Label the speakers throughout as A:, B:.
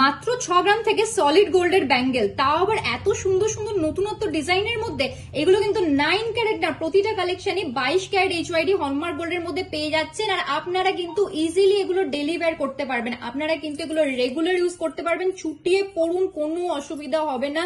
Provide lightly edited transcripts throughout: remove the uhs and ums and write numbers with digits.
A: মাত্র 6 গ্রাম থেকে সলিড গোল্ডের ব্যাঙ্গেল, তাও আবার এত সুন্দর সুন্দর নতুনত্ব ডিজাইনের মধ্যে। এগুলো কিন্তু 9 ক্যারেট না, প্রতিটা কালেকশনই 22 ক্যারেট এইচওয়াইডি হলমার্ক গোল্ডের মধ্যে পেয়ে যাচ্ছেন। আর আপনারা কিন্তু ইজিলি এগুলো ডেলি ওয়্যার করতে পারবেন, আপনারা কিন্তু এগুলো রেগুলার ইউজ করতে পারবেন, ছুটিয়ে পড়ুন, কোনো অসুবিধা হবে না।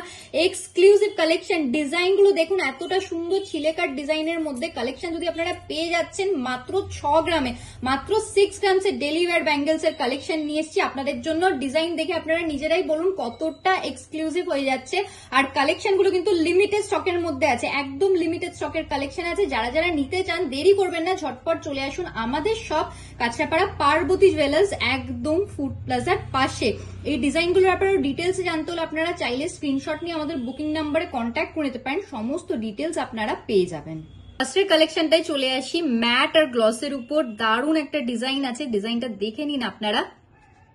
A: এক্সক্লুসিভ কালেকশন, ডিজাইন গুলো দেখুন এতটা সুন্দর ছিলেকার ডিজাইনের মধ্যে কালেকশন যদি আপনারা পেয়ে যাচ্ছেন মাত্র 6 গ্রামে, মাত্র 6 গ্রামস এর ডেলি ওয়্যার ব্যাঙ্গেলস এর কালেকশন নিয়ে এসেছি আপনাদের জন্য। ডিজাইন দেখে আপনারা নিজেরাই বলুন কতটা এক্সক্লুসিভ হয়ে যাচ্ছে। আর কালেকশন গুলো কিন্তু লিমিটেড স্টকের মধ্যে আছে, একদম লিমিটেড স্টকের কালেকশন আছে। যারা যারা নিতে চান দেরি করবেন না, ঝটপট চলে আসুন আমাদের শপ কাঁচরাপাড়া পার্বতী জুয়েলার্স, একদম ফুড প্লাজার পাশে। এই ডিজাইনগুলোর আপনারা ডিটেলস জানতে হলে আপনারা চাইলে স্ক্রিনশট নিয়ে আমাদের বুকিং নাম্বারে কন্ট্যাক্ট করে নিতে পারেন, সমস্ত ডিটেলস আপনারা পেয়ে যাবেন। ফার্স্টের কালেকশনটাই চলে আসি, ম্যাট আর গ্লসের উপর দারুণ একটা ডিজাইন আছে, ডিজাইনটা দেখে নিন আপনারা।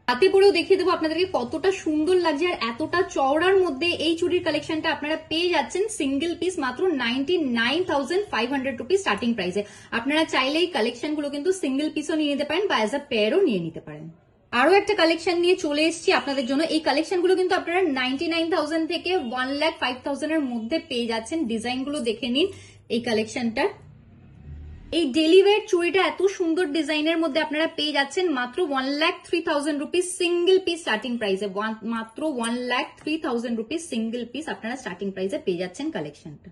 A: হাতে পরেও দেখিয়ে দেবো আপনাদেরকে কতটা সুন্দর লাগছে। আর এতটা চওড়ার মধ্যে এই চুড়ির কালেকশনটা আপনারা পেয়ে যাচ্ছেন সিঙ্গেল পিস মাত্র 99,500 রুপিস স্টার্টিং প্রাইসে। আপনারা চাইলে এই কালেকশন গুলো কিন্তু সিঙ্গেল পিসও নিয়ে নিতে পারেন বা অ্যাজ আ পেয়ারও নিয়ে নিতে পারেন। আরো একটা কালেকশন নিয়ে চলে এসেছি আপনাদের জন্য। এই কালেকশন গুলো কিন্তু আপনারা 99,000 থেকে 1,05,000 এর মধ্যে পেয়ে যাচ্ছেন। ডিজাইন গুলো দেখে নিন এই কালেকশনটা। এই ডেলি ওয়্যার চুড়িটা এত সুন্দর ডিজাইনের মধ্যে আপনারা পেয়ে যাচ্ছেন মাত্র 1,03,000 রুপিস সিঙ্গেল পিস স্টার্টিং প্রাইসে। মাত্র 1,03,000 রুপিস সিঙ্গেল পিস আপনারা স্টার্টিং প্রাইসে পেয়ে যাচ্ছেন কালেকশনটা।